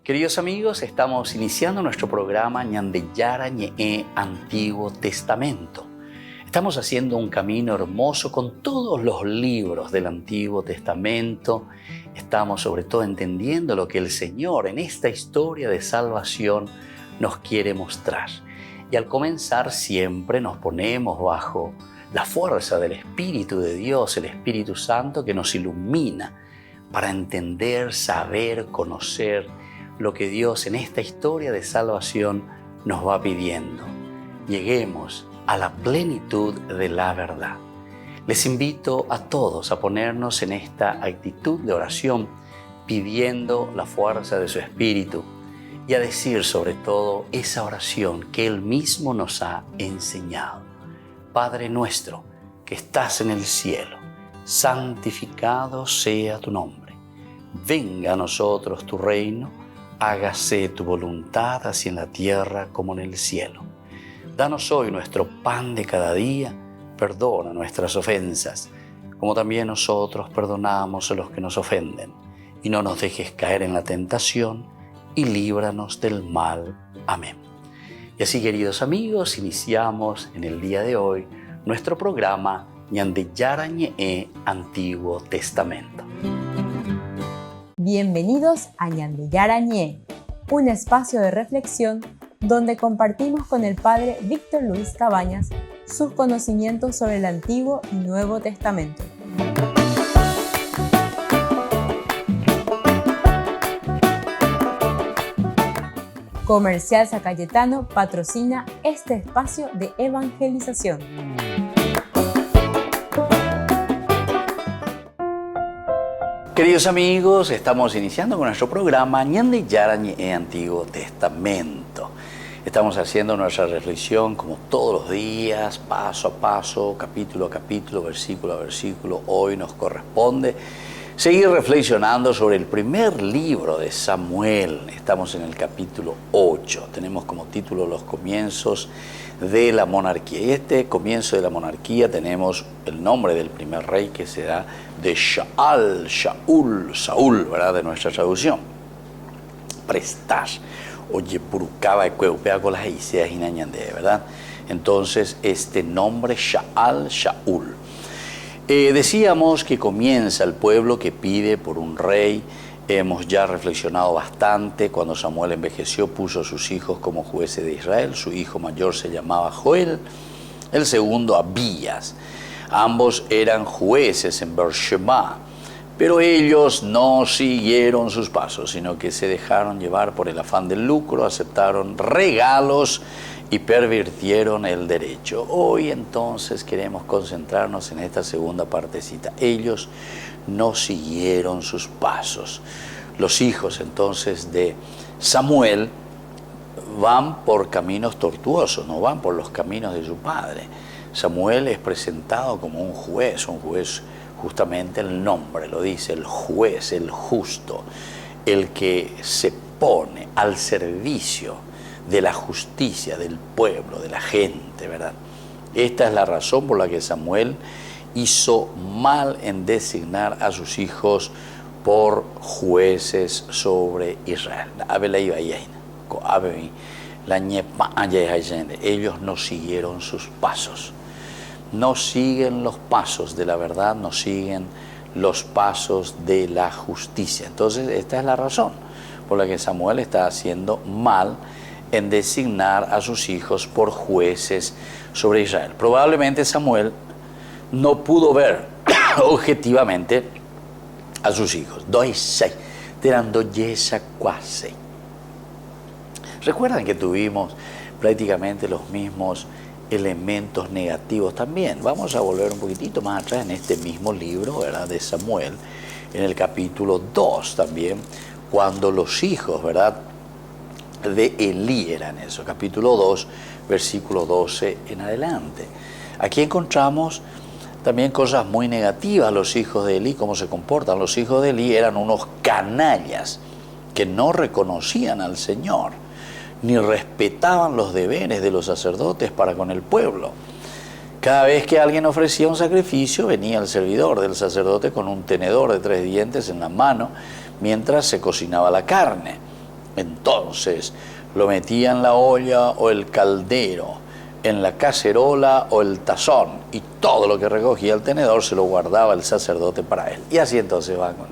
Queridos amigos, estamos iniciando nuestro programa Ñandeyara Ñe'e Antiguo Testamento. Estamos haciendo un camino hermoso con todos los libros del Antiguo Testamento. Estamos sobre todo entendiendo lo que el Señor en esta historia de salvación nos quiere mostrar. Y al comenzar siempre nos ponemos bajo la fuerza del Espíritu de Dios, el Espíritu Santo que nos ilumina para entender, saber, conocer lo que Dios en esta historia de salvación nos va pidiendo. Lleguemos a la plenitud de la verdad. Les invito a todos a ponernos en esta actitud de oración, pidiendo la fuerza de su Espíritu y a decir sobre todo esa oración que Él mismo nos ha enseñado. Padre nuestro que estás en el cielo, santificado sea tu nombre. Venga a nosotros tu reino, hágase tu voluntad así en la tierra como en el cielo. Danos hoy nuestro pan de cada día, perdona nuestras ofensas, como también nosotros perdonamos a los que nos ofenden. Y no nos dejes caer en la tentación, y líbranos del mal. Amén. Y así, queridos amigos, iniciamos en el día de hoy nuestro programa Ñandeyara Ñe'e Antiguo Testamento. Bienvenidos a Ñandeyara Ñe'e, un espacio de reflexión donde compartimos con el Padre Víctor Luis Cabañas sus conocimientos sobre el Antiguo y Nuevo Testamento. Comercial San Cayetano patrocina este espacio de evangelización. Queridos amigos, estamos iniciando con nuestro programa Ñandeyara Ñe'e Antiguo Testamento. Estamos haciendo nuestra reflexión como todos los días, paso a paso, capítulo a capítulo, versículo a versículo. Hoy nos corresponde seguir reflexionando sobre el primer libro de Samuel. Estamos en el capítulo 8. Tenemos como título los comienzos de la monarquía. Y este comienzo de la monarquía tenemos el nombre del primer rey que se da de Saúl, ¿verdad? De nuestra traducción. Prestar. Oye, Purucaba y Cueupea con las Aiseas y Nañandé, ¿verdad? Entonces, este nombre, Saúl. Decíamos que comienza el pueblo que pide por un rey. Hemos ya reflexionado bastante. Cuando Samuel envejeció, puso a sus hijos como jueces de Israel. Su hijo mayor se llamaba Joel, el segundo Abías. Ambos eran jueces en Beersheba, pero ellos no siguieron sus pasos, sino que se dejaron llevar por el afán del lucro, aceptaron regalos y pervirtieron el derecho. Hoy entonces queremos concentrarnos en esta segunda partecita. Ellos no siguieron sus pasos. Los hijos entonces de Samuel van por caminos tortuosos, no van por los caminos de su padre. Samuel es presentado como un juez justamente el nombre lo dice, el juez, el justo, el que se pone al servicio de la justicia del pueblo, de la gente, ¿verdad? Esta es la razón por la que Samuel hizo mal en designar a sus hijos por jueces sobre Israel. Ellos no siguieron sus pasos. No siguen los pasos de la verdad, no siguen los pasos de la justicia. Entonces, esta es la razón por la que Samuel está haciendo mal en designar a sus hijos por jueces sobre Israel. Probablemente Samuel no pudo ver objetivamente a sus hijos. Recuerdan que tuvimos prácticamente los mismos elementos negativos también. Vamos a volver un poquitito más atrás en este mismo libro, ¿verdad?, de Samuel, en el capítulo 2 también, cuando los hijos, ¿verdad?, de Elí eran eso, capítulo 2, versículo 12 en adelante. Aquí encontramos también cosas muy negativas. Los hijos de Elí, cómo se comportan. Los hijos de Elí eran unos canallas que no reconocían al Señor, ni respetaban los deberes de los sacerdotes para con el pueblo. Cada vez que alguien ofrecía un sacrificio, venía el servidor del sacerdote con un tenedor de 3 dientes en la mano mientras se cocinaba la carne. Entonces lo metía en la olla o el caldero, en la cacerola o el tazón, y todo lo que recogía el tenedor se lo guardaba el sacerdote para él. Y así entonces va con...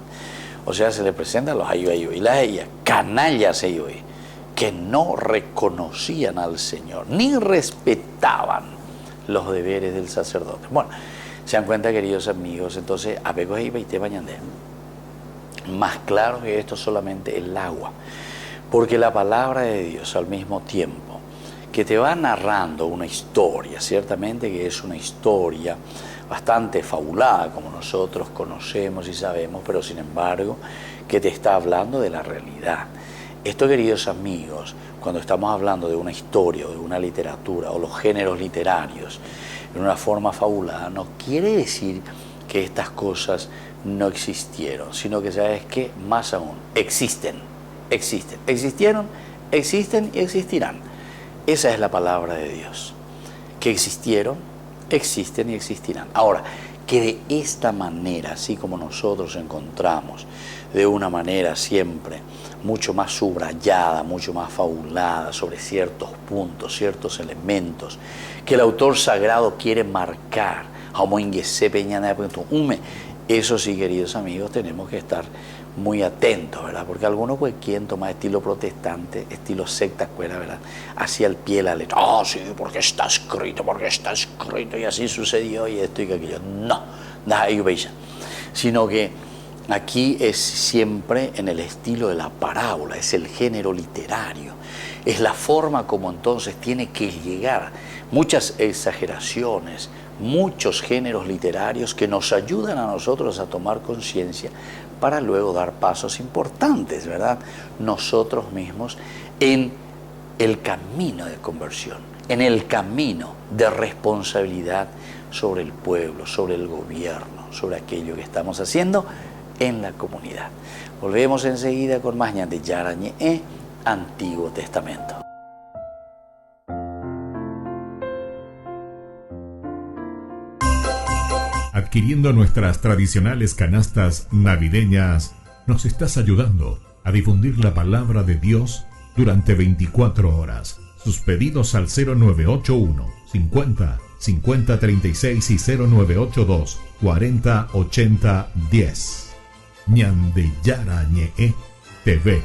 O sea, se le presentan los ayuayú y las ellas, canallas ayuay, que no reconocían al Señor, ni respetaban los deberes del sacerdote. Bueno, se dan cuenta, queridos amigos, entonces, apego ahí veinte bañandé. Más claro que esto solamente el agua, porque la palabra de Dios al mismo tiempo que te va narrando una historia, ciertamente que es una historia bastante fabulada, como nosotros conocemos y sabemos, pero sin embargo, que te está hablando de la realidad. Esto, queridos amigos, cuando estamos hablando de una historia o de una literatura o los géneros literarios en una forma fabulada, no quiere decir que estas cosas no existieron, sino que, ¿sabes qué? Más aún, existieron, existen y existirán. Esa es la palabra de Dios, que existieron, existen y existirán. Ahora, que de esta manera, así como nosotros encontramos de una manera siempre mucho más subrayada, mucho más fabulada sobre ciertos puntos, ciertos elementos, que el autor sagrado quiere marcar, eso sí, queridos amigos, tenemos que estar muy atentos, ¿verdad? Porque algunos pues quieren tomar estilo protestante, estilo secta, ¿verdad? Hacia el pie de la letra. Ah, sí, porque está escrito, y así sucedió, y esto y aquello. No, sino que aquí es siempre en el estilo de la parábola, es el género literario, es la forma como entonces tiene que llegar. Muchas exageraciones, muchos géneros literarios que nos ayudan a nosotros a tomar conciencia para luego dar pasos importantes, ¿verdad? Nosotros mismos en el camino de conversión, en el camino de responsabilidad sobre el pueblo, sobre el gobierno, sobre aquello que estamos haciendo en la comunidad. Volvemos enseguida con más ñan de Yara Ñe'e, Antiguo Testamento. Adquiriendo nuestras tradicionales canastas navideñas, nos estás ayudando a difundir la palabra de Dios durante 24 horas. Sus pedidos al 0981 50 50 36 y 0982 40 80 10. Ñan de Yara Ñe'e TV.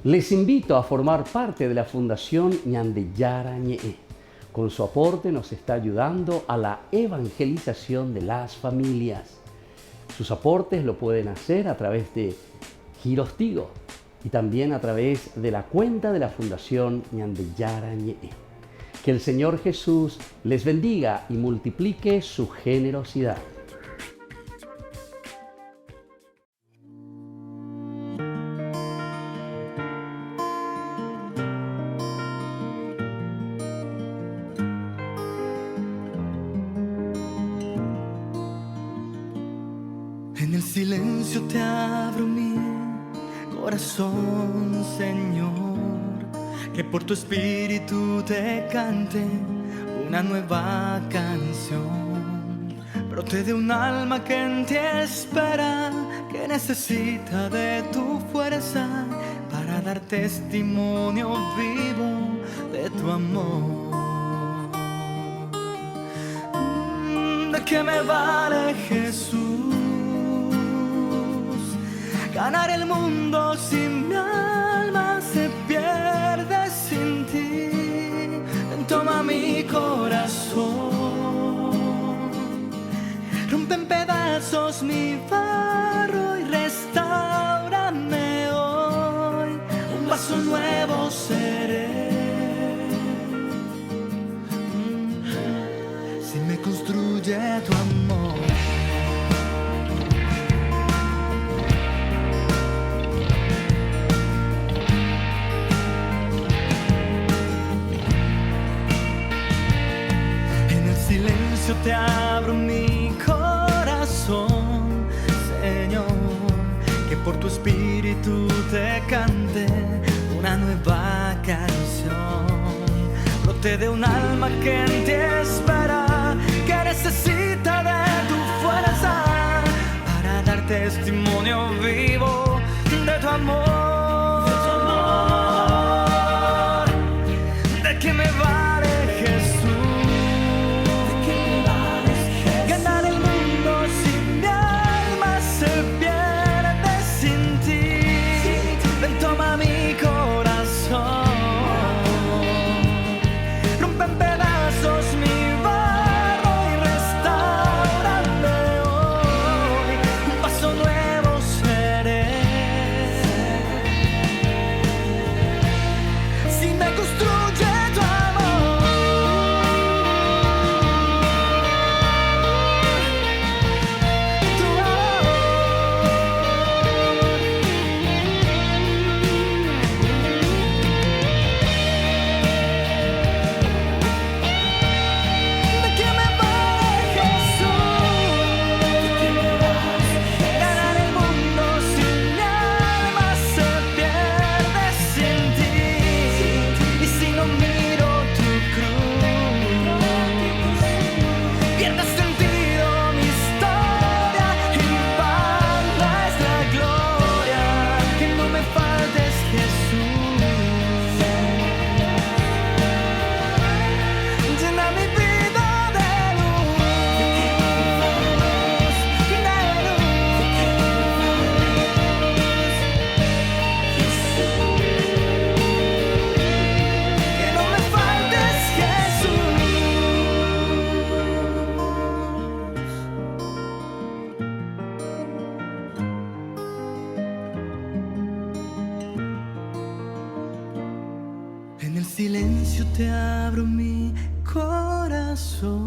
Les invito a formar parte de la Fundación Ñan de Yara Ñe'e. Con su aporte nos está ayudando a la evangelización de las familias. Sus aportes lo pueden hacer a través de Giros Tigo y también a través de la cuenta de la Fundación Ñan de Yara Ñe'e. Que el Señor Jesús les bendiga y multiplique su generosidad. En el silencio te abro mi corazón, Señor, que por tu espíritu te cante una nueva canción. Brote de un alma que en ti espera, que necesita de tu fuerza para dar testimonio vivo de tu amor. ¿De qué me vale, Jesús, ganar el mundo si mi alma se pierde sin ti? Toma mi corazón, rompe en pedazos mi barro y restáurame hoy. Un vaso nuevo seré si me construye tu amor. Te abro mi corazón, Señor, que por tu espíritu te cante una nueva canción. Brote de un alma que en ti espera, que necesita de tu fuerza para darte testimonio vivo de tu amor. ¿De qué me vale Jesús? Ganar el mundo si mi alma se pierde sin ti. Ven, toma mi corazón. Rompe en pedazos mi barro y restaurame hoy. Un paso nuevo seré. Si me construye tu amor, tu amor. ¿De qué me vale Jesús? Ganar el mundo si mi alma se pierde sin ti. Y si no miro tu cruz, pierde sentido mi historia y vana es la gloria. Que no me faltes, Jesús. Llena mi vida de luz, que no me faltes, Jesús. En el silencio te abro mi corazón.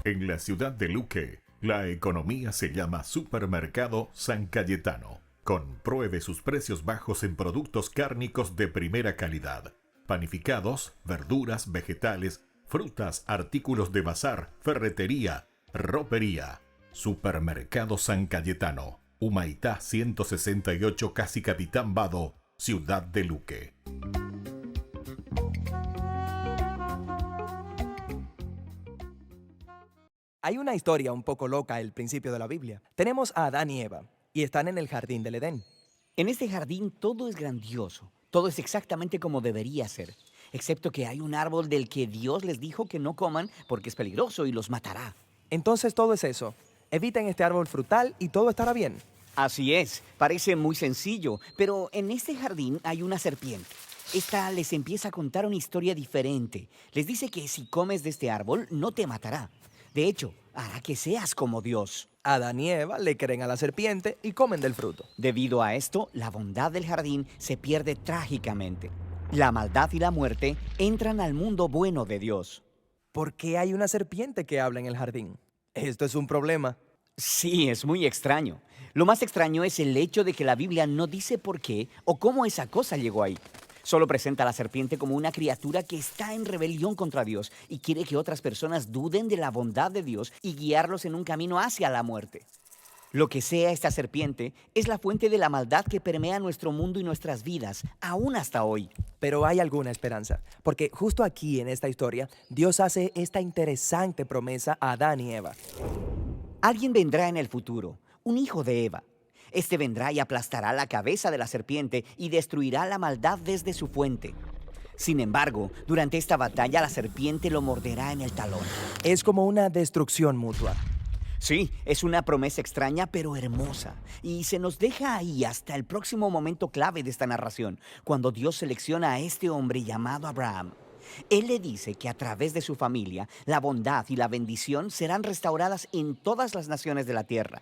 En la ciudad de Luque, la economía se llama Supermercado San Cayetano. Compruebe sus precios bajos en productos cárnicos de primera calidad. Panificados, verduras, vegetales, frutas, artículos de bazar, ferretería, ropería. Supermercado San Cayetano. Humaitá 168, Casi Capitán Vado, ciudad de Luque. Hay una historia un poco loca al principio de la Biblia. Tenemos a Adán y Eva y están en el jardín del Edén. En este jardín todo es grandioso, todo es exactamente como debería ser, excepto que hay un árbol del que Dios les dijo que no coman porque es peligroso y los matará. Entonces todo es eso. Eviten este árbol frutal y todo estará bien. Así es, parece muy sencillo, pero en este jardín hay una serpiente. Esta les empieza a contar una historia diferente. Les dice que si comes de este árbol no te matará. De hecho, hará que seas como Dios. Adán y Eva le creen a la serpiente y comen del fruto. Debido a esto, la bondad del jardín se pierde trágicamente. La maldad y la muerte entran al mundo bueno de Dios. ¿Por qué hay una serpiente que habla en el jardín? Esto es un problema. Sí, es muy extraño. Lo más extraño es el hecho de que la Biblia no dice por qué o cómo esa cosa llegó ahí. Solo presenta a la serpiente como una criatura que está en rebelión contra Dios y quiere que otras personas duden de la bondad de Dios y guiarlos en un camino hacia la muerte. Lo que sea esta serpiente es la fuente de la maldad que permea nuestro mundo y nuestras vidas, aún hasta hoy. Pero hay alguna esperanza, porque justo aquí en esta historia, Dios hace esta interesante promesa a Adán y Eva. Alguien vendrá en el futuro, un hijo de Eva. Este vendrá y aplastará la cabeza de la serpiente y destruirá la maldad desde su fuente. Sin embargo, durante esta batalla la serpiente lo morderá en el talón. Es como una destrucción mutua. Sí, es una promesa extraña pero hermosa. Y se nos deja ahí hasta el próximo momento clave de esta narración, cuando Dios selecciona a este hombre llamado Abraham. Él le dice que a través de su familia, la bondad y la bendición serán restauradas en todas las naciones de la tierra.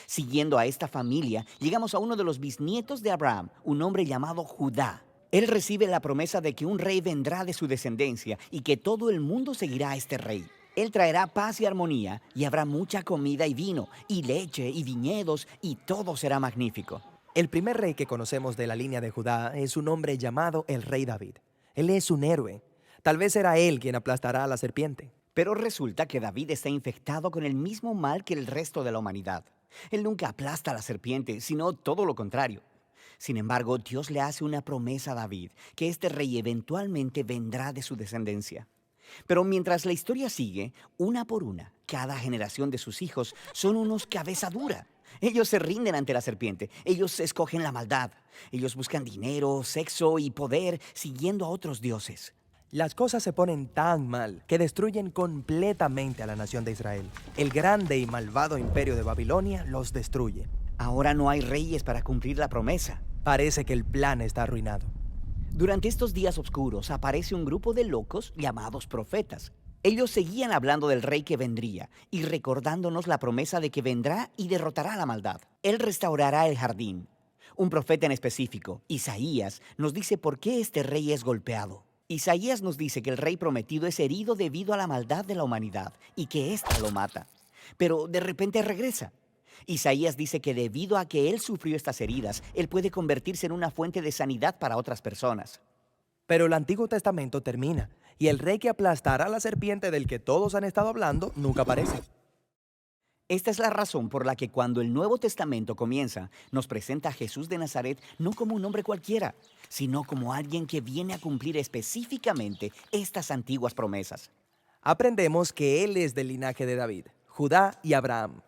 Siguiendo a esta familia, llegamos a uno de los bisnietos de Abraham, un hombre llamado Judá. Él recibe la promesa de que un rey vendrá de su descendencia y que todo el mundo seguirá a este rey. Él traerá paz y armonía, y habrá mucha comida y vino, y leche y viñedos, y todo será magnífico. El primer rey que conocemos de la línea de Judá es un hombre llamado el rey David. Él es un héroe. Tal vez será él quien aplastará a la serpiente. Pero resulta que David está infectado con el mismo mal que el resto de la humanidad. Él nunca aplasta a la serpiente, sino todo lo contrario. Sin embargo, Dios le hace una promesa a David, que este rey eventualmente vendrá de su descendencia. Pero mientras la historia sigue, una por una, cada generación de sus hijos son unos cabeza dura. Ellos se rinden ante la serpiente, ellos escogen la maldad, ellos buscan dinero, sexo y poder siguiendo a otros dioses. Las cosas se ponen tan mal que destruyen completamente a la nación de Israel. El grande y malvado imperio de Babilonia los destruye. Ahora no hay reyes para cumplir la promesa. Parece que el plan está arruinado. Durante estos días oscuros aparece un grupo de locos llamados profetas. Ellos seguían hablando del rey que vendría y recordándonos la promesa de que vendrá y derrotará la maldad. Él restaurará el jardín. Un profeta en específico, Isaías, nos dice por qué este rey es golpeado. Isaías nos dice que el rey prometido es herido debido a la maldad de la humanidad y que ésta lo mata. Pero de repente regresa. Isaías dice que debido a que él sufrió estas heridas, él puede convertirse en una fuente de sanidad para otras personas. Pero el Antiguo Testamento termina y el rey que aplastará a la serpiente del que todos han estado hablando nunca aparece. Esta es la razón por la que cuando el Nuevo Testamento comienza, nos presenta a Jesús de Nazaret no como un hombre cualquiera, sino como alguien que viene a cumplir específicamente estas antiguas promesas. Aprendemos que él es del linaje de David, Judá y Abraham.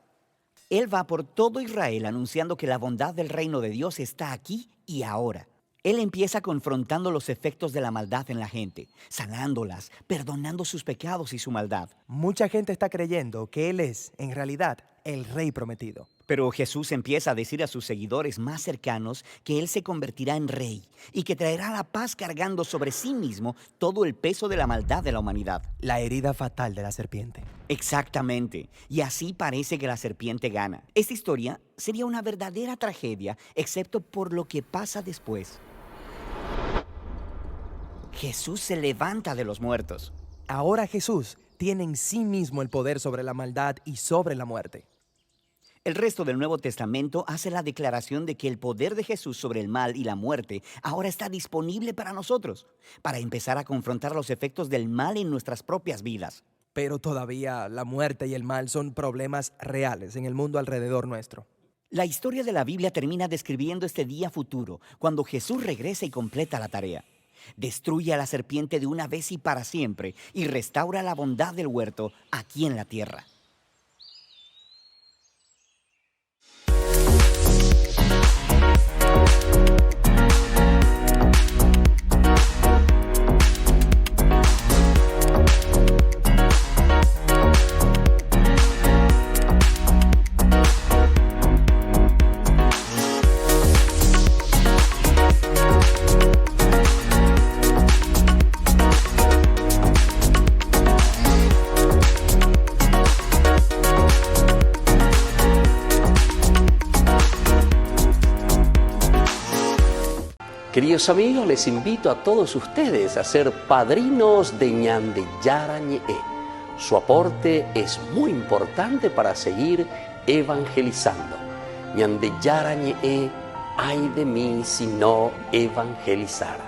Él va por todo Israel anunciando que la bondad del reino de Dios está aquí y ahora. Él empieza confrontando los efectos de la maldad en la gente, sanándolas, perdonando sus pecados y su maldad. Mucha gente está creyendo que él es, en realidad, el rey prometido. Pero Jesús empieza a decir a sus seguidores más cercanos que él se convertirá en rey y que traerá la paz cargando sobre sí mismo todo el peso de la maldad de la humanidad. La herida fatal de la serpiente. Exactamente. Y así parece que la serpiente gana. Esta historia sería una verdadera tragedia, excepto por lo que pasa después. Jesús se levanta de los muertos. Ahora Jesús tiene en sí mismo el poder sobre la maldad y sobre la muerte. El resto del Nuevo Testamento hace la declaración de que el poder de Jesús sobre el mal y la muerte ahora está disponible para nosotros, para empezar a confrontar los efectos del mal en nuestras propias vidas. Pero todavía la muerte y el mal son problemas reales en el mundo alrededor nuestro. La historia de la Biblia termina describiendo este día futuro, cuando Jesús regresa y completa la tarea. Destruye a la serpiente de una vez y para siempre y restaura la bondad del huerto aquí en la tierra. Queridos amigos, les invito a todos ustedes a ser padrinos de Ñande Yara Ñe'e. Su aporte es muy importante para seguir evangelizando. Ñande Yara Ñe'e, ay de mí si no evangelizara.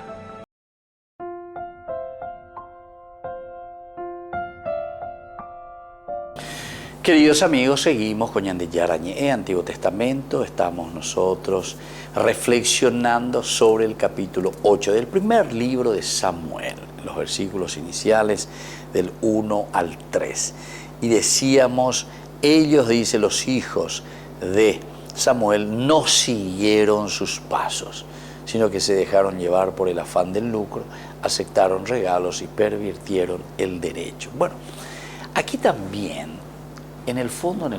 Queridos amigos, seguimos con Ñande Yara Ñe'e, Antiguo Testamento. Estamos nosotros reflexionando sobre el capítulo 8 del primer libro de Samuel, los versículos iniciales del 1 al 3. Y decíamos, ellos, dice, los hijos de Samuel, no siguieron sus pasos, sino que se dejaron llevar por el afán del lucro, aceptaron regalos y pervirtieron el derecho. Bueno, aquí también, en el fondo,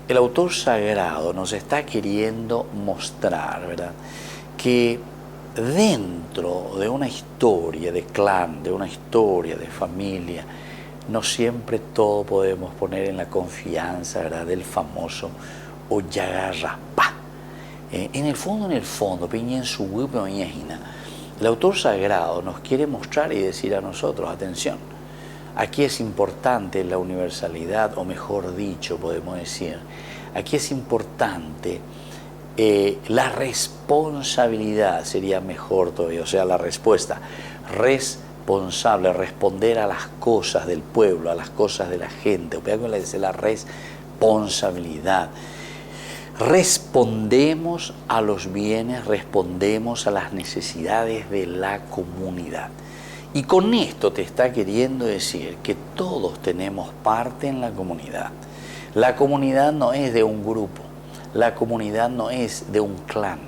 el autor sagrado nos está queriendo mostrar, ¿verdad?, que dentro de una historia de clan, de una historia de familia, no siempre todo podemos poner en la confianza, ¿verdad?, del famoso Oyagarrapá. En el fondo, el autor sagrado nos quiere mostrar y decir a nosotros, atención, aquí es importante la universalidad, o mejor dicho, podemos decir, aquí es importante la responsabilidad, sería mejor todavía, o sea, la respuesta, responsable, responder a las cosas del pueblo, a las cosas de la gente, o le dice la responsabilidad. Respondemos a los bienes, respondemos a las necesidades de la comunidad. Y con esto te está queriendo decir que todos tenemos parte en la comunidad. La comunidad no es de un grupo, la comunidad no es de un clan,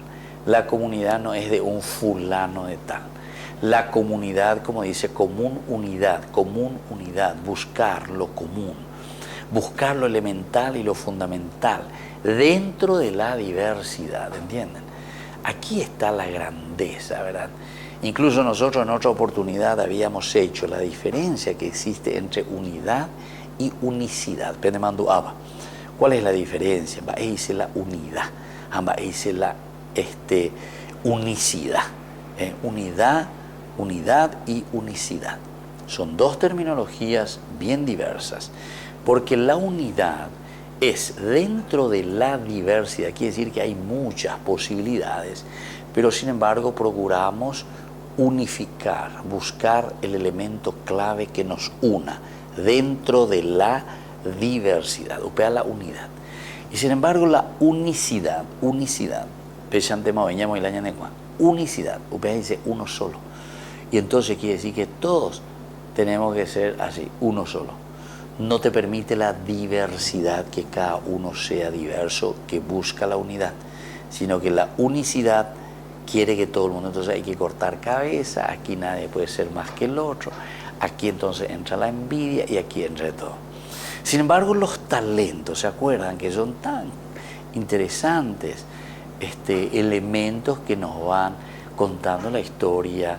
la comunidad no es de un fulano de tal. La comunidad, como dice, común unidad, buscar lo común, buscar lo elemental y lo fundamental dentro de la diversidad, ¿entienden? Aquí está la grandeza, ¿verdad? Incluso nosotros en otra oportunidad habíamos hecho la diferencia que existe entre unidad y unicidad. ¿Cuál es la diferencia? Es la unidad, es la unicidad. Unidad y unicidad. Son dos terminologías bien diversas, porque la unidad es dentro de la diversidad, quiere decir que hay muchas posibilidades, pero sin embargo procuramos unificar, buscar el elemento clave que nos una dentro de la diversidad, la unidad. Y sin embargo la unicidad, unicidad dice uno solo. Y entonces quiere decir que todos tenemos que ser así, uno solo. No te permite la diversidad, que cada uno sea diverso, que busca la unidad, sino que la unicidad quiere que todo el mundo, entonces hay que cortar cabeza, aquí nadie puede ser más que el otro, aquí entonces entra la envidia y aquí entra todo. Sin embargo, los talentos, ¿se acuerdan? Que son tan interesantes elementos que nos van contando la historia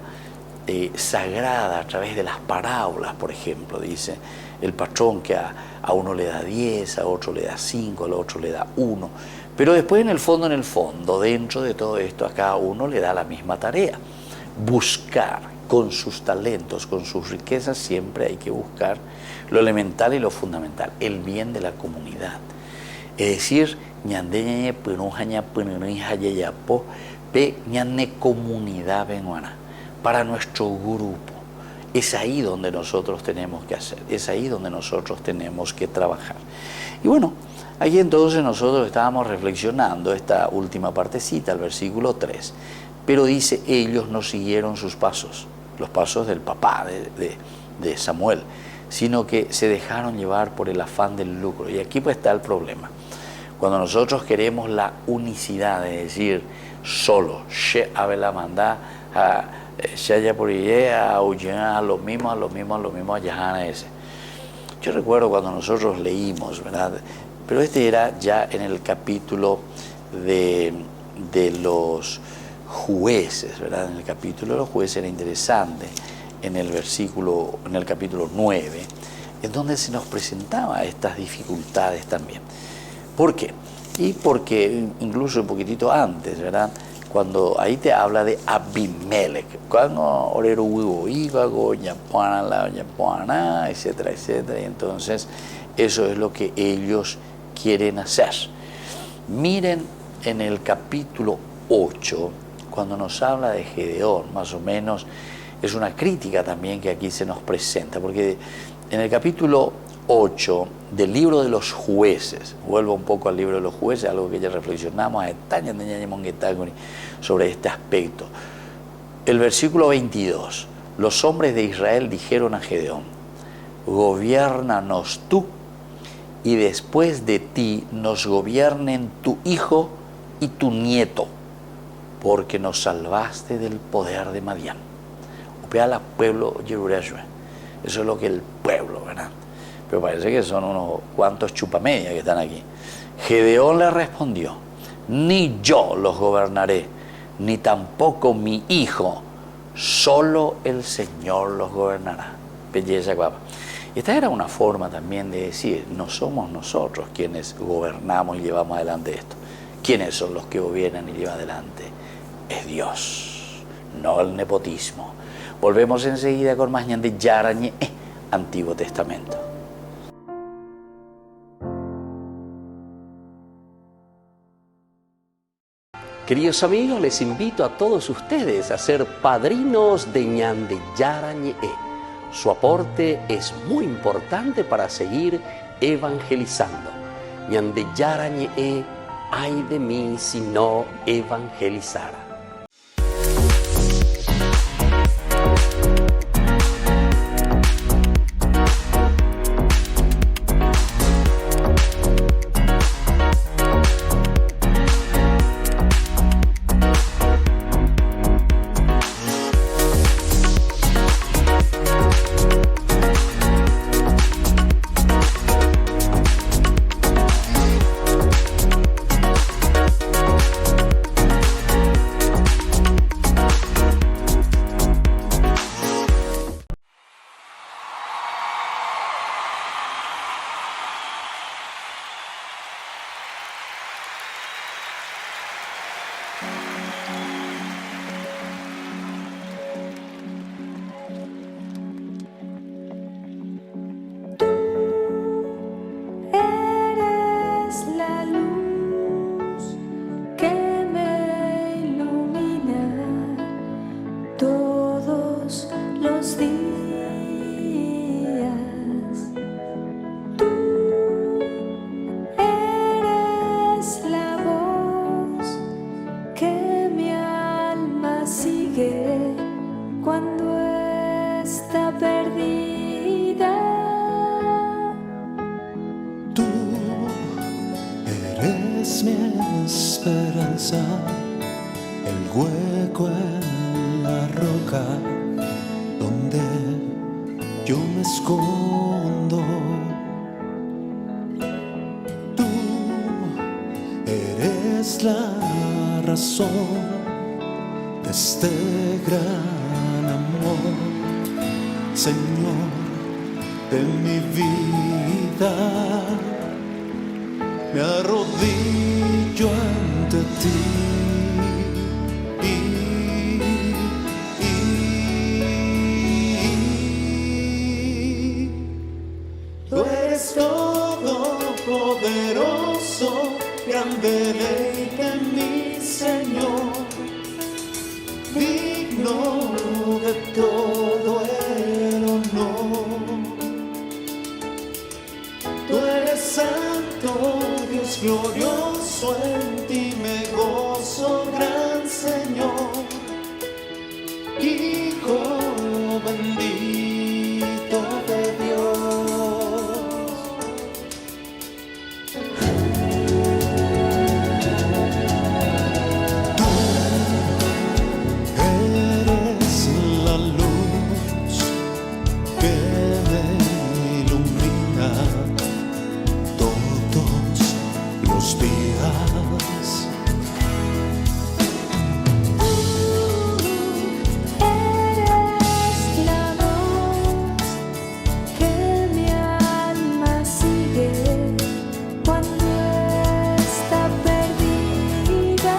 sagrada a través de las parábolas, por ejemplo, dice el patrón que a uno le da 10, a otro le da 5, al otro le da 1. Pero después en el fondo, dentro de todo esto, a cada uno le da la misma tarea. Buscar con sus talentos, con sus riquezas, siempre hay que buscar lo elemental y lo fundamental, el bien de la comunidad. Es decir, comunidad para nuestro grupo. Es ahí donde nosotros tenemos que hacer, es ahí donde nosotros tenemos que trabajar. Y bueno, aquí entonces nosotros estábamos reflexionando esta última partecita, el versículo 3. Pero dice, ellos no siguieron sus pasos, los pasos del papá de Samuel, sino que se dejaron llevar por el afán del lucro. Y aquí pues está el problema. Cuando nosotros queremos la unicidad, es decir, solo, yo recuerdo cuando nosotros leímos, ¿verdad? Pero este era ya en el capítulo de los jueces, ¿verdad? En el capítulo de los jueces era interesante, en el capítulo 9, en donde se nos presentaba estas dificultades también. ¿Por qué? Y porque incluso un poquitito antes, ¿verdad? Cuando ahí te habla de Abimelech, etcétera, etcétera, y entonces eso es lo que ellos quieren hacer. Miren en el capítulo 8, cuando nos habla de Gedeón, más o menos, es una crítica también que aquí se nos presenta, porque en el capítulo 8 del libro de los jueces, vuelvo un poco al libro de los jueces, algo que ya reflexionamos sobre este aspecto. El versículo 22, los hombres de Israel dijeron a Gedeón, gobiérnanos tú, y después de ti nos gobiernen tu hijo y tu nieto, porque nos salvaste del poder de Madián. Upea pueblo Yerureshua. Eso es lo que el pueblo, ¿verdad? Pero parece que son unos cuantos chupamedias que están aquí. Gedeón le respondió, ni yo los gobernaré, ni tampoco mi hijo, solo el Señor los gobernará. Belleza guapa. Esta era una forma también de decir, no somos nosotros quienes gobernamos y llevamos adelante esto. ¿Quiénes son los que gobiernan y llevan adelante? Es Dios, no el nepotismo. Volvemos enseguida con más ñande yarañe, Antiguo Testamento. Queridos amigos, les invito a todos ustedes a ser padrinos de ñande yarañe. Su aporte es muy importante para seguir evangelizando. Ñande yarañe, ay de mí si no evangelizara. mi esperanza, el hueco en la roca donde yo me escondo. Tú eres la razón de este gran amor, Señor de mi vida. Me arrodillo ante ti tú eres todopoderoso, grande deleite mi Señor, digno de todo el honor. Tú eres santo, Dios glorioso, en ti me gozo, gran Señor, Hijo bendito de Dios. Tú eres la luz que me ilumina todos los días. Eres la voz que mi alma sigue cuando está perdida.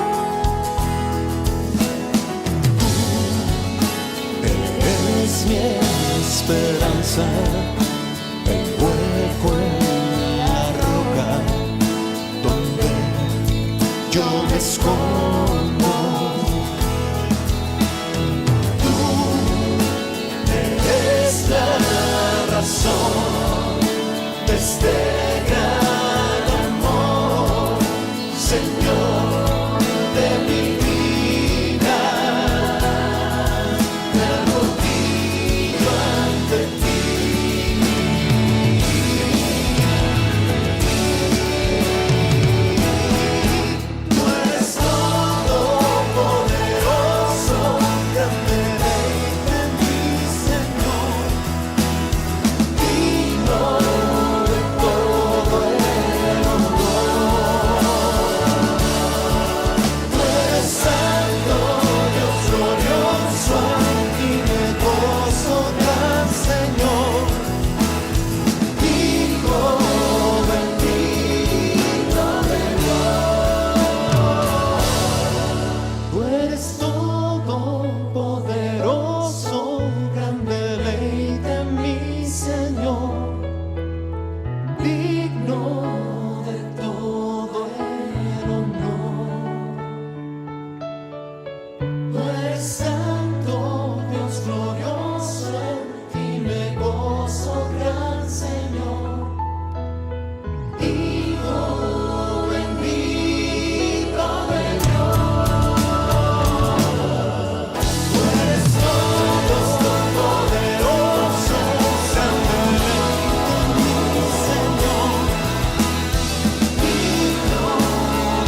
Eres mi esperanza, el hueco en la roca donde yo me escondo. Tú eres la razón de este gran amor, Señor de mi vida. Me arrodillo ante ti. Tú eres todopoderoso, grande deleite mi Señor, digno de todo el honor. Tú eres santo, Dios glorioso, y me gozo, gran Señor, Hijo bendito de Dios. Tú eres todopoderoso, grande deleite mi Señor, digno de todo el honor. Tú eres santo, Dios glorioso, en ti me gozo, gran Señor, Hijo bendito de Dios. Tú eres todopoderoso, grande deleite mi Señor, digno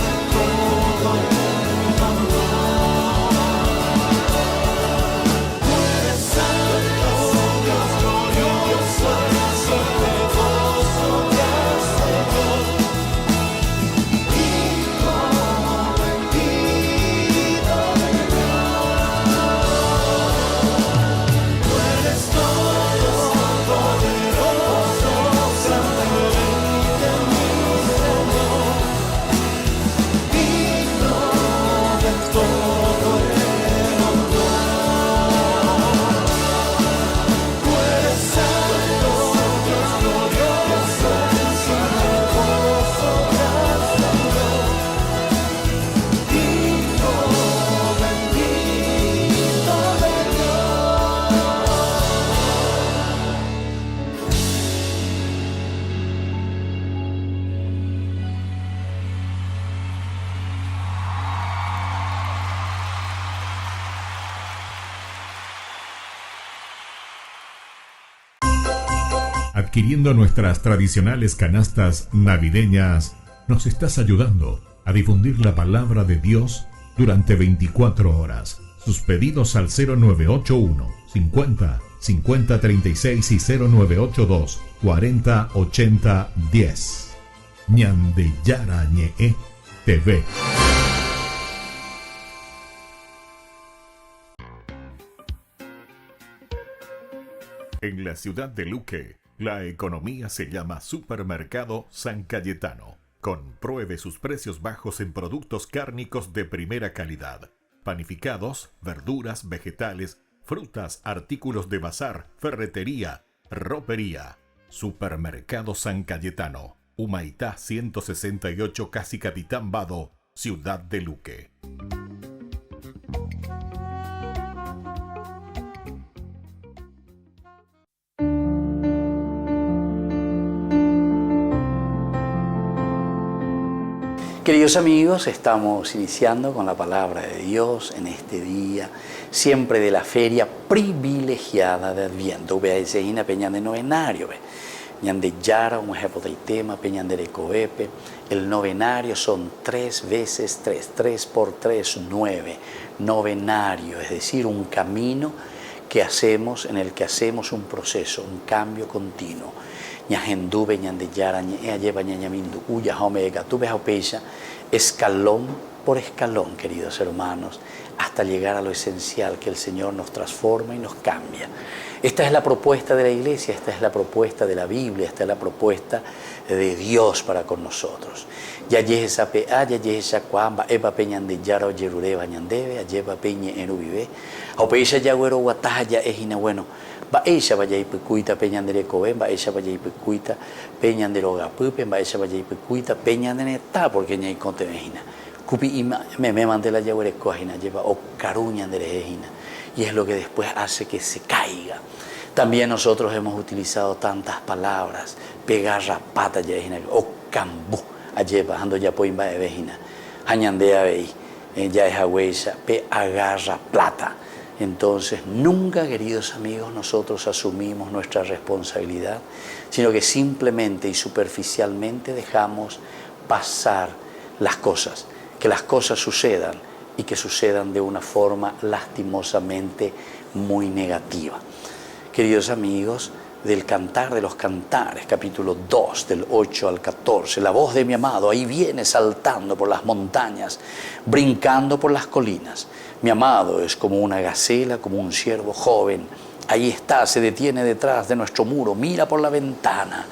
de todo el honor. Tú eres santo, Dios glorioso, en ti me gozo, gran Señor, Hijo bendito de Dios. Tú eres todopoderoso, grande deleite mi Señor, digno de todo el honor. Tú eres santo, Dios glorioso, en ti me gozo, gran Señor, Hijo bendito de Adquiriendo nuestras tradicionales canastas navideñas, nos estás ayudando a a difundir la palabra de Dios durante 24 horas. Sus pedidos al 0981 50 50 36 y 0982 40 80 10. Ñandeyara Ñe'e TV. En la ciudad de Luque, la economía se llama Supermercado San Cayetano. Compruebe sus precios bajos en productos cárnicos de primera calidad. Panificados, verduras, vegetales, frutas, artículos de bazar, ferretería, ropería. Supermercado San Cayetano, Humaitá 168, Casi Capitán Vado, Ciudad de Luque. Queridos amigos, estamos iniciando con la palabra de Dios en este día, siempre de la feria privilegiada de Adviento. Vea ese ina peñan de novenario, ñande yara, un ejemplo de tema, peñan de recoepe. El novenario son 3 veces 3, 3 por 3, 9. Novenario, es decir, un camino que hacemos, en el que hacemos un proceso, un cambio continuo. Ñajenduve, ñandeyara, ñe'eayeba, ñañamindu, uya, homega, tuve jaupeya, escalón por escalón, queridos hermanos, hasta llegar a lo esencial, que el Señor nos transforma y nos cambia. Esta es la propuesta de la Iglesia, esta es la propuesta de la Biblia, esta es la propuesta de Dios para con nosotros. Ya yesa pe ya yesa cuamba, eba peñandeyara o yerureba ñandebe, ayeba peñe enubibe, jaupeya yagüero guataja ejina bueno. Va ella vaya y pecuita peñandere coben, va ella vaya y pecuita peñandero gapupen, va ella vaya y pecuita peñandere ta porque ña y conte mejina. Cupi me mandé la yagüere coajina, lleva o caruñandere ejina. Y es lo que después hace que se caiga. También nosotros hemos utilizado tantas palabras, pegarra pata ya ejina, o cambú, alleva, ando ya poimba de vejina. Añandea vei, ya es agüeya, pe agarra plata. Entonces, nunca, queridos amigos, nosotros asumimos nuestra responsabilidad, sino que simplemente y superficialmente dejamos pasar las cosas, que las cosas sucedan y que sucedan de una forma lastimosamente muy negativa. Queridos amigos, del Cantar de los Cantares, capítulo 2, del 8 al 14, la voz de mi amado ahí viene saltando por las montañas, brincando por las colinas. Mi amado es como una gacela, como un ciervo joven. Ahí está, se detiene detrás de nuestro muro, mira por la ventana,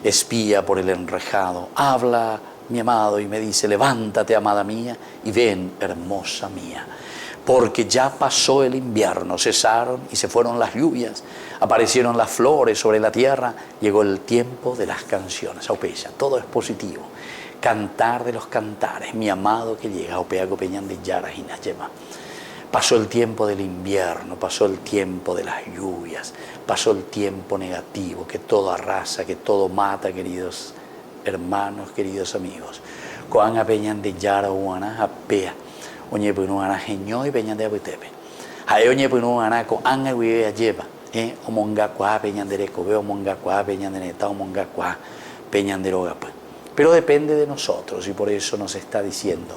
espía por el enrejado. Habla mi amado y me dice, levántate, amada mía, y ven, hermosa mía. Porque ya pasó el invierno, cesaron y se fueron las lluvias, aparecieron las flores sobre la tierra, llegó el tiempo de las canciones. Aupeya, todo es positivo. Cantar de los cantares, mi amado que llega, Aupea Copeñán de Yara y Nayema. Pasó el tiempo del invierno, pasó el tiempo de las lluvias, pasó el tiempo negativo, que todo arrasa, que todo mata, queridos hermanos, queridos amigos. Coan apeñan de Yara uana apea, oñe punuana geñó y peñan de abutepe. Hae oñe punuana con anga huye lleva, omonga cuá peñan de recobe, omonga cuá peñan de neta, omonga cuá peñan de rogapa. Pero depende de nosotros y por eso nos está diciendo,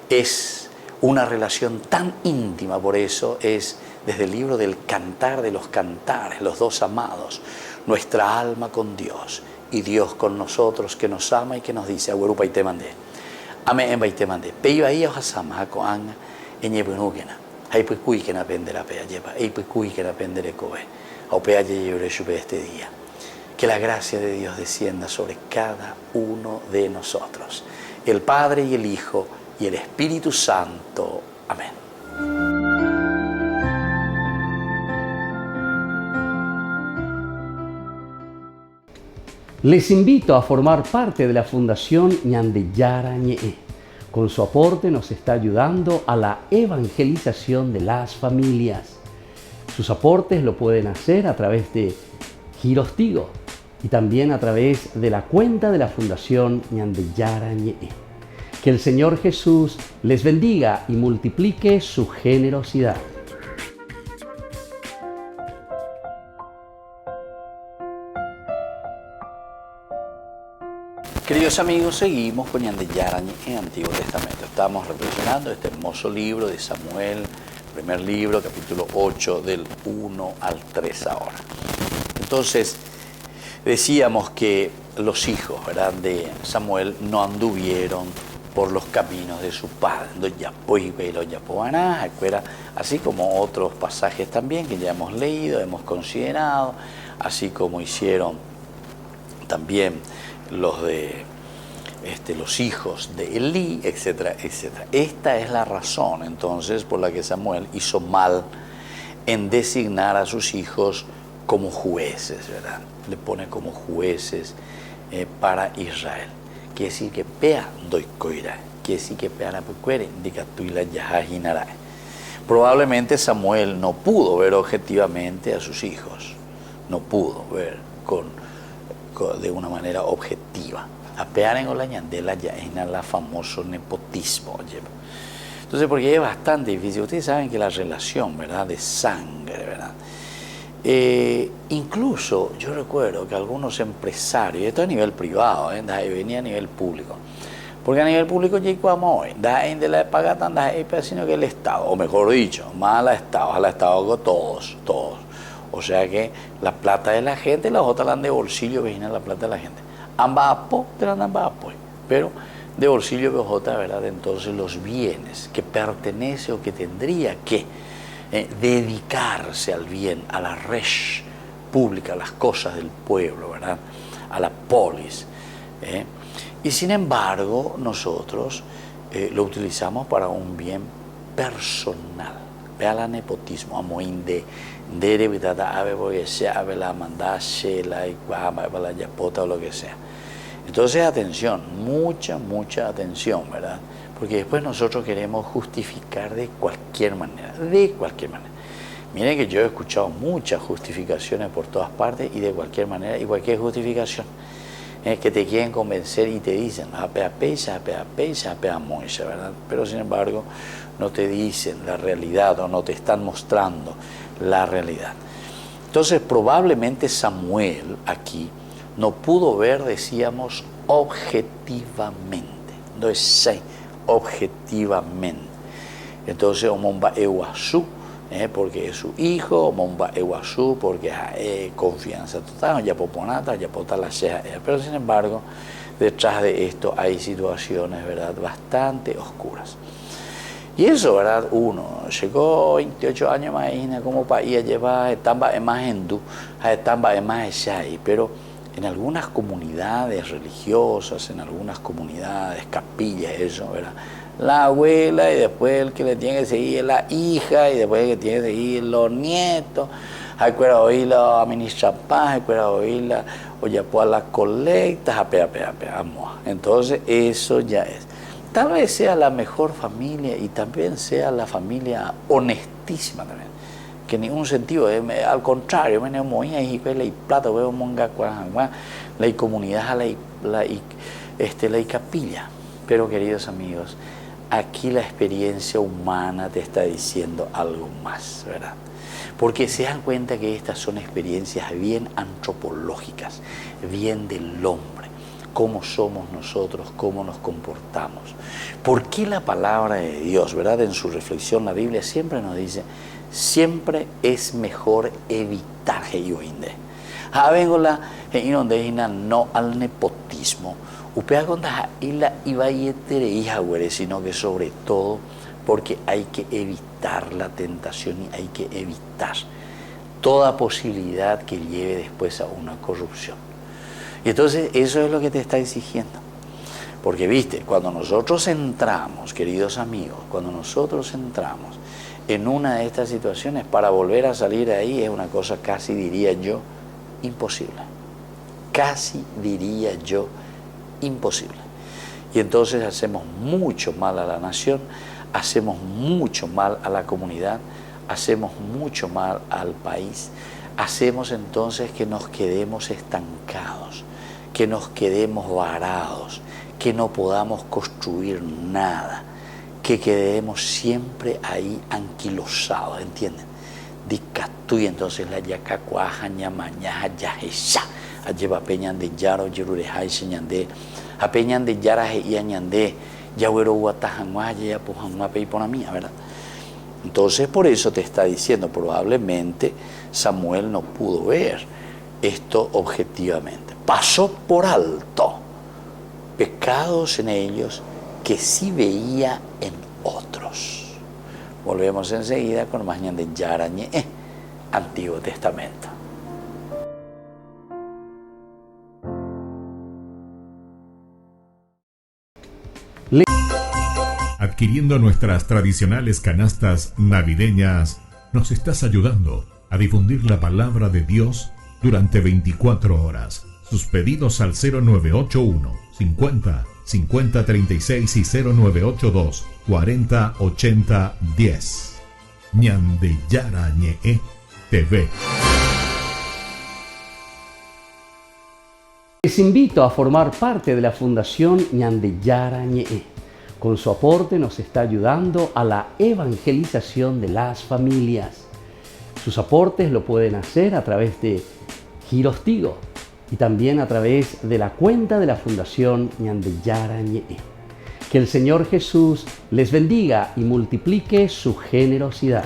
es una relación tan íntima, por eso es desde el libro del Cantar de los Cantares, los dos amados, nuestra alma con Dios y Dios con nosotros, que nos ama y que nos dice, agüerupa y te mandé, ame en te mandé, peiba y ojasama, hakoan, eñebenugena, hay pecui que napende la pea lleva, hay pecui que napende le cobe, o pea lleve este día. Que la gracia de Dios descienda sobre cada uno de nosotros, el Padre y el Hijo y el Espíritu Santo. Amén. Les invito a formar parte de la Fundación Ñandeyara Ñe'e. Con su aporte nos está ayudando a la evangelización de las familias. Sus aportes lo pueden hacer a través de Giros Tigo y también a través de la cuenta de la Fundación Ñandeyara Ñe'e. Que el Señor Jesús les bendiga y multiplique su generosidad. Queridos amigos, seguimos con Ñande Yarañe en Antiguo Testamento. Estamos reflexionando este hermoso libro de Samuel, primer libro, capítulo 8, del 1 al 3 ahora. Entonces, decíamos que los hijos, ¿verdad?, de Samuel no anduvieron por los caminos de su padre, así como otros pasajes también que ya hemos leído, hemos considerado, así como hicieron también los de los hijos de Elí, etcétera, etcétera. Esta es la razón entonces por la que Samuel hizo mal en designar a sus hijos como jueces, ¿verdad? Le pone como jueces para Israel. Quiere decir que pea doy coira, quiere decir que pea la pecuere, indica tuila yahajinara. Probablemente Samuel no pudo ver objetivamente a sus hijos, no pudo ver de una manera objetiva. Apear en la ñandela ya es la famoso nepotismo. Entonces, porque es bastante difícil. Ustedes saben que la relación, ¿verdad?, de sangre, ¿verdad? Incluso yo recuerdo que algunos empresarios, y esto a nivel privado, venía a nivel público, porque a nivel público ya hoy, de la pagatan, sino que el Estado, o mejor dicho, más al Estado con todos. O sea que la plata de la gente, las otras la dan de bolsillo, que viene la plata de la gente. Ambas te la dan ambas, pero de bolsillo que jota, ¿verdad? Entonces los bienes que pertenece o que tendría que dedicarse al bien, a la res pública, a las cosas del pueblo, ¿verdad?, a la polis. Y sin embargo, nosotros lo utilizamos para un bien personal. Vea la nepotismo, amoinde, derevitada, ave, porque sea, ave, la mandache, la iguama, la yapota o lo que sea. Entonces, atención, mucha atención, ¿verdad? Porque después nosotros queremos justificar de cualquier manera. Miren que yo he escuchado muchas justificaciones por todas partes y de cualquier manera, y cualquier justificación que te quieren convencer y te dicen, apea moisha, ¿verdad? Pero sin embargo, no te dicen la realidad o no te están mostrando la realidad. Entonces, probablemente Samuel aquí no pudo ver, decíamos, objetivamente. Entonces, objetivamente. Entonces, Omomba Eguazú, porque es su hijo, Omomba Eguazú, porque hay confianza total, Yapoponata, Yapota la Sheja. Pero sin embargo, detrás de esto hay situaciones, ¿verdad?, bastante oscuras. Y eso, ¿verdad? Uno llegó 28 años más, como país, lleva etamba más hindú, etamba más shai, pero en algunas comunidades religiosas, en algunas comunidades, capillas, eso, ¿verdad?, la abuela y después el que le tiene que seguir la hija y después el que tiene que seguir los nietos, hay que oír la administración, hay que oír o ya por las colectas, entonces eso ya es. Tal vez sea la mejor familia y también sea la familia honestísima también, que en ningún sentido, al contrario, la comunidad, la capilla. Pero queridos amigos, aquí la experiencia humana te está diciendo algo más, ¿verdad? Porque se dan cuenta que estas son experiencias bien antropológicas, bien del hombre, cómo somos nosotros, cómo nos comportamos. ¿Por qué la palabra de Dios, verdad, en su reflexión, la Biblia siempre nos dice, siempre es mejor evitar no al nepotismo, sino que sobre todo porque hay que evitar la tentación y hay que evitar toda posibilidad que lleve después a una corrupción. Y entonces eso es lo que te está exigiendo. Porque viste, cuando nosotros entramos, queridos amigos, cuando nosotros entramos en una de estas situaciones, para volver a salir de ahí es una cosa casi, diría yo, imposible. Casi, diría yo, imposible. Y entonces hacemos mucho mal a la nación, hacemos mucho mal a la comunidad, hacemos mucho mal al país, hacemos entonces que nos quedemos estancados, que nos quedemos varados, que no podamos construir nada, que quedemos siempre ahí anquilosados, ¿entienden? Y entonces la yacacuaja, ñamañaja, yajesha, lleva peñan de yaro, yerurejai, señan de apeñan de yaraje y añandé, yahuero guatajanguaya, ya pujanguape y mía, ¿verdad? Entonces por eso te está diciendo, probablemente Samuel no pudo ver esto objetivamente. Pasó por alto pecados en ellos que sí veía en otros. Volvemos enseguida con más de Yarañe, Antiguo Testamento. Adquiriendo nuestras tradicionales canastas navideñas, nos estás ayudando a difundir la palabra de Dios durante 24 horas. Sus pedidos al 0981 50 50 36 y 0982 40 80 10. Ñande Yarañe TV. Les invito a formar parte de la Fundación Ñande Yarañe. Con su aporte nos está ayudando a la evangelización de las familias. Sus aportes lo pueden hacer a través de Giros Tigo y también a través de la cuenta de la Fundación Ñande Yarañe. Que el Señor Jesús les bendiga y multiplique su generosidad.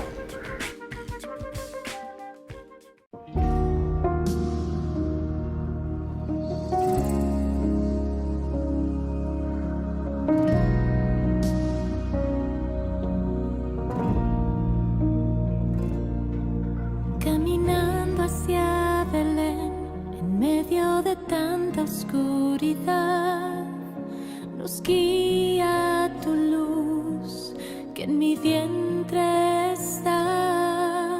Caminando hacia Belén, en medio de tanta oscuridad, nos guía tu luz, que en mi vientre está.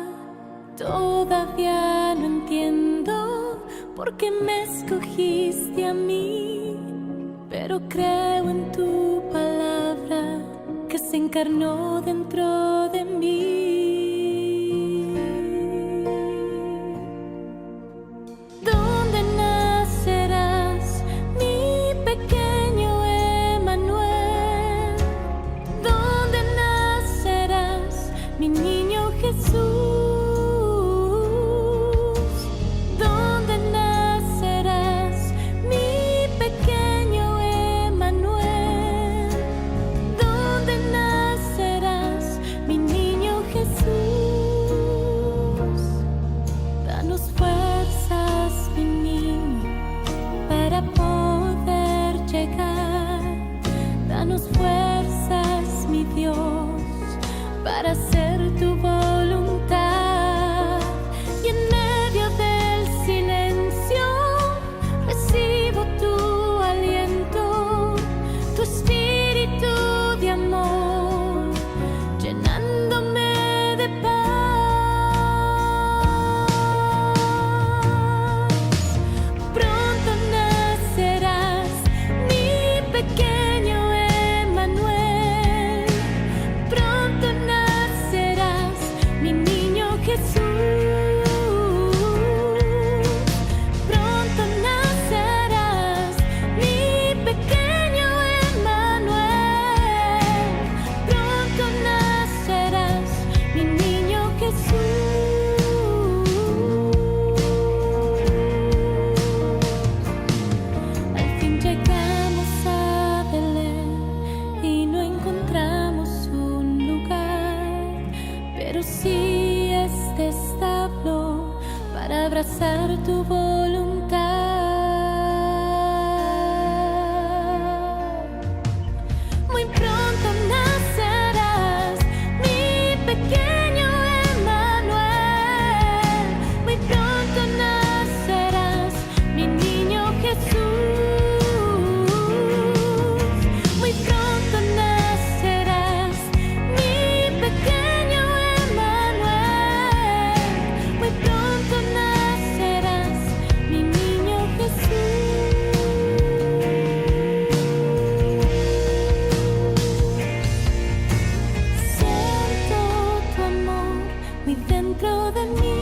Todavía no entiendo por qué me escogiste a mí, pero creo en tu palabra que se encarnó dentro de mí. ¿Dónde nacerás, mi pequeño Emmanuel? ¿Dónde nacerás, mi niño Jesús? ¿Dónde nacerás, mi pequeño Emmanuel? ¿Dónde nacerás, mi niño Jesús? Danos fuerzas, mi niño, para poder llegar. Danos fuerzas, mi Dios, para hacer tu voluntad. Y en medio del silencio recibo tu aliento, tu espíritu de amor, llenándome de paz. Pronto nacerás, mi pequeño Emmanuel. Pronto nacerás, mi niño Jesús. Pronto nacerás, mi pequeño Emmanuel. Pronto nacerás, mi niño Jesús. Al fin llegamos a Belén y no encontramos un lugar, pero sí este establo para abrazar tu voluntad. Muy pronto nacerás, mi pequeño Emmanuel. Muy pronto nacerás, mi niño Jesús. Muy pronto nacerás, mi pequeño Emmanuel. Muy pronto nacerás, mi niño Jesús. Siento tu amor muy dentro de mí,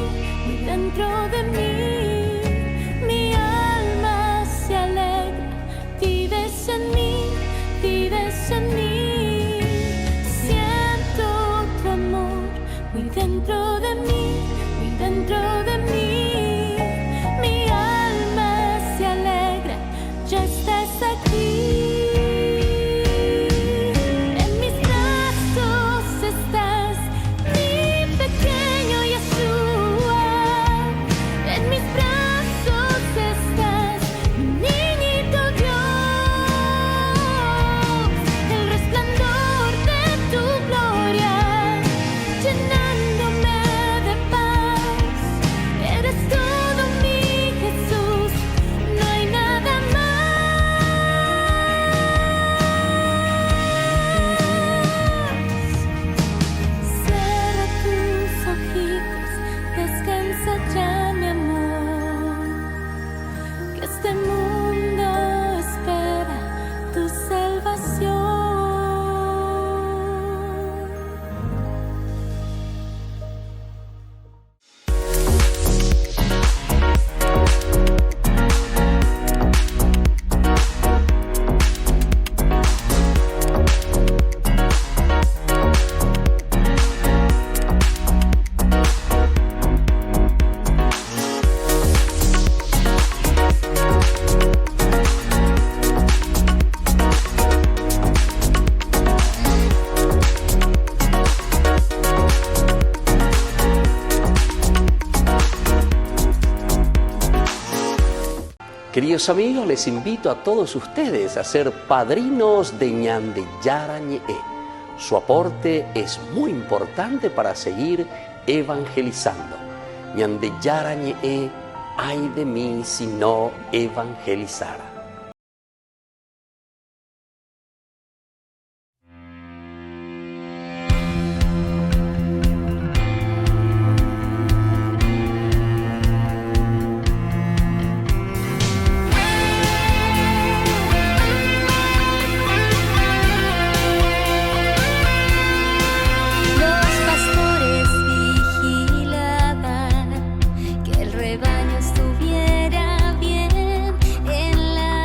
muy dentro de mí. Mi alma se alegra, vives en mí, vives en mí. Siento tu amor muy dentro de mí, muy dentro de mí. Mi alma se alegra, ya estás aquí. Queridos amigos, les invito a todos ustedes a ser padrinos de Ñandeyara Ñe'e. Su aporte es muy importante para seguir evangelizando. Ñandeyara Ñe'e, ay de mí si no evangelizara. Los pastores vigilaban que el rebaño estuviera bien en la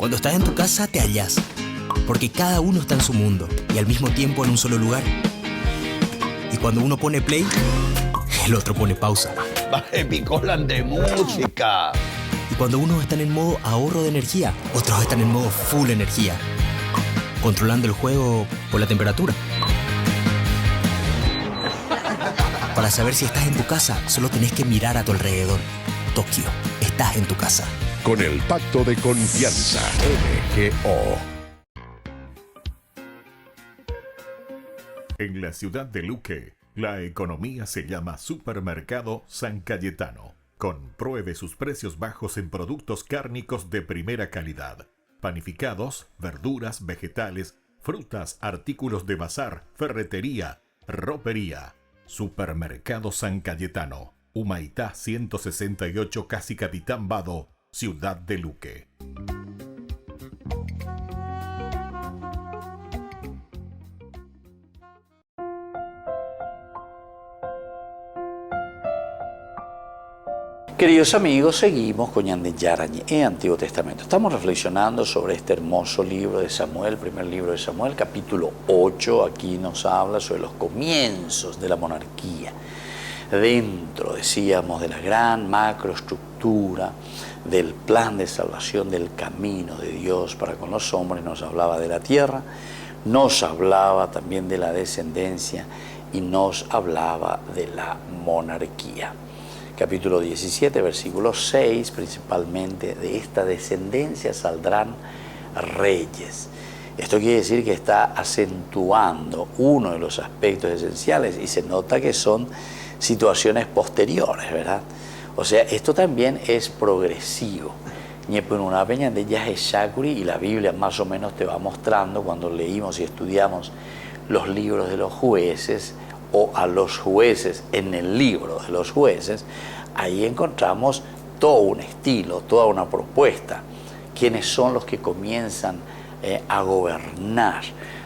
Cuando estás en tu casa te hallas, porque cada uno está en su mundo y al mismo tiempo en un solo lugar. Y cuando uno pone play, el otro pone pausa. Baje picolan de música. Y cuando unos están en modo ahorro de energía, otros están en modo full energía, controlando el juego por la temperatura. Para saber si estás en tu casa, solo tenés que mirar a tu alrededor. Tokio, estás en tu casa. Con el Pacto de Confianza, MGO. En la ciudad de Luque, la economía se llama Supermercado San Cayetano. Compruebe sus precios bajos en productos cárnicos de primera calidad. Panificados, verduras, vegetales, frutas, artículos de bazar, ferretería, ropería. Supermercado San Cayetano, Humaitá 168, casi Capitán Vado, ciudad de Luque. Queridos amigos, seguimos con Ñande Yara Ñe, Antiguo Testamento. Estamos reflexionando sobre este hermoso libro de Samuel, primer libro de Samuel, capítulo 8. Aquí nos habla sobre los comienzos de la monarquía. Dentro, decíamos, de la gran macroestructura del plan de salvación, del camino de Dios para con los hombres, nos hablaba de la tierra, nos hablaba también de la descendencia y nos hablaba de la monarquía. Capítulo 17, versículo 6, principalmente de esta descendencia saldrán reyes. Esto quiere decir que está acentuando uno de los aspectos esenciales y se nota que son situaciones posteriores, ¿verdad? O sea, esto también es progresivo. Y la Biblia más o menos te va mostrando cuando leímos y estudiamos los libros de los jueces, o a los jueces en el libro de los jueces, ahí encontramos todo un estilo, toda una propuesta. ¿Quiénes son los que comienzan a gobernar?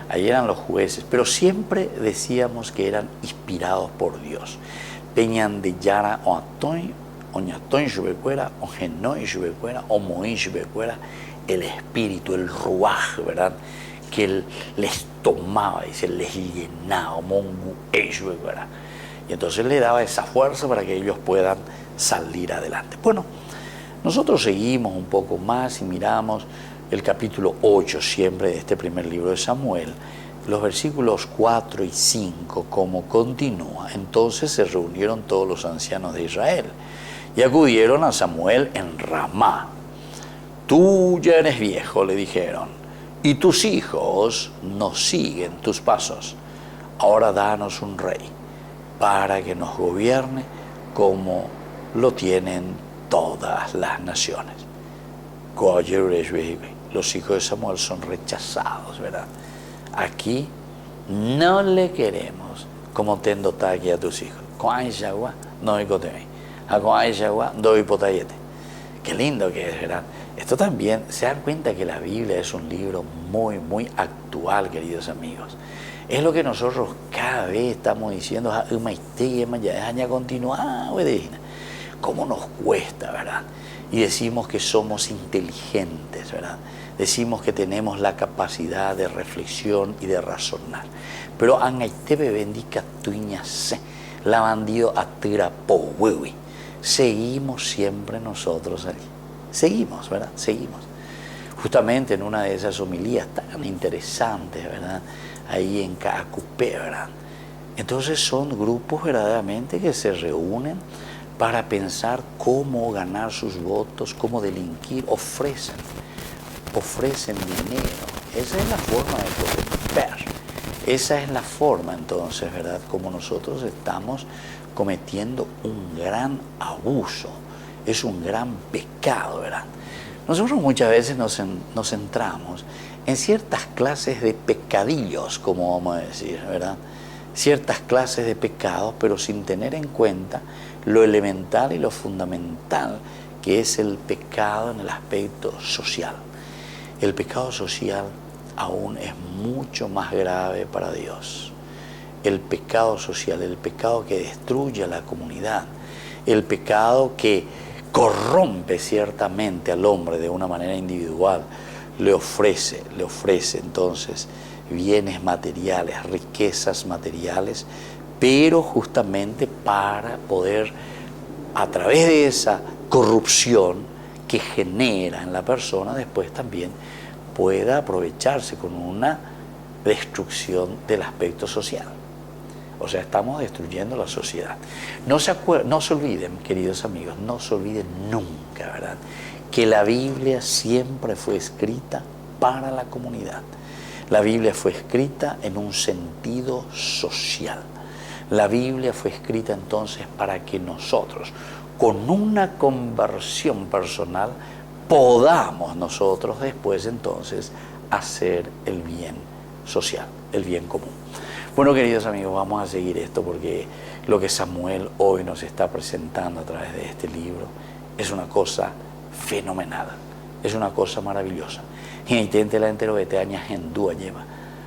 Ahí eran los jueces, pero siempre decíamos que eran inspirados por Dios. Peñan de Yara o Atoy, o Ñatoy Shubecuera, o Genoy Shubecuera, o Moí Shubecuera, el espíritu, el ruaj, ¿verdad? Que él les tomaba y se les llenaba, y entonces le daba esa fuerza para que ellos puedan salir adelante. Bueno, nosotros seguimos un poco más y miramos el capítulo 8 siempre de este primer libro de Samuel, los versículos 4 y 5, como continúa. Entonces se reunieron todos los ancianos de Israel y acudieron a Samuel en Ramá. Tú ya eres viejo, le dijeron, y tus hijos no siguen tus pasos. Ahora danos un rey para que nos gobierne como lo tienen todas las naciones. Los hijos de Samuel son rechazados, ¿verdad? Aquí no le queremos como tendotaki a tus hijos. Qué lindo que es, ¿verdad? Esto también, se dan cuenta que la Biblia es un libro muy, muy actual, queridos amigos. Es lo que nosotros cada vez estamos diciendo, ¿cómo nos cuesta, verdad? Y decimos que somos inteligentes, ¿verdad? Decimos que tenemos la capacidad de reflexión y de razonar. Pero la bandido seguimos siempre nosotros allí. Seguimos, ¿verdad? Seguimos. Justamente en una de esas homilías tan interesantes, ¿verdad? Ahí en Caacupé, ¿verdad? Entonces son grupos verdaderamente que se reúnen para pensar cómo ganar sus votos, cómo delinquir, ofrecen dinero. Esa es la forma de poder ver. Esa es la forma entonces, ¿verdad? Como nosotros estamos cometiendo un gran abuso. Es un gran pecado, ¿verdad? Nosotros muchas veces nos centramos en ciertas clases de pecadillos, como vamos a decir, ¿verdad? Ciertas clases de pecados, pero sin tener en cuenta lo elemental y lo fundamental que es el pecado en el aspecto social. El pecado social aún es mucho más grave para Dios. El pecado social, el pecado que destruye a la comunidad, el pecado que corrompe ciertamente al hombre de una manera individual, le ofrece entonces bienes materiales, riquezas materiales, pero justamente para poder, a través de esa corrupción que genera en la persona, después también pueda aprovecharse con una destrucción del aspecto social. O sea, estamos destruyendo la sociedad. No se olviden, queridos amigos, no se olviden nunca, ¿verdad?, que la Biblia siempre fue escrita para la comunidad. La Biblia fue escrita en un sentido social. La Biblia fue escrita entonces para que nosotros, con una conversión personal, podamos nosotros después entonces hacer el bien social, el bien común. Bueno, queridos amigos, vamos a seguir esto porque lo que Samuel hoy nos está presentando a través de este libro es una cosa fenomenal, es una cosa maravillosa. Y intente la entero de años en dúa lleva,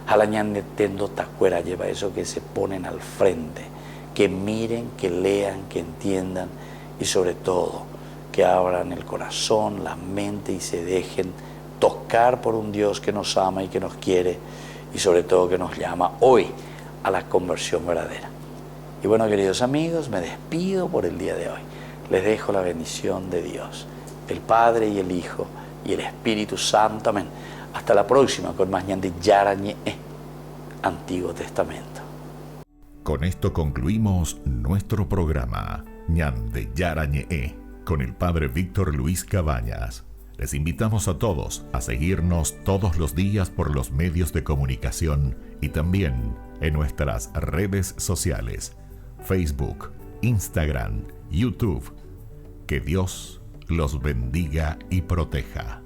jalañan tendo tacuera lleva, eso que se ponen al frente, que miren, que lean, que entiendan y sobre todo que abran el corazón, la mente y se dejen tocar por un Dios que nos ama y que nos quiere y sobre todo que nos llama hoy a la conversión verdadera. Y bueno, queridos amigos, me despido por el día de hoy. Les dejo la bendición de Dios, el Padre y el Hijo y el Espíritu Santo. Amén. Hasta la próxima con más ñan de Yara ñe Antiguo Testamento. Con esto concluimos nuestro programa ñan de Yara ñe con el Padre Víctor Luis Cabañas. Les invitamos a todos a seguirnos todos los días por los medios de comunicación y también en nuestras redes sociales, Facebook, Instagram, YouTube. Que Dios los bendiga y proteja.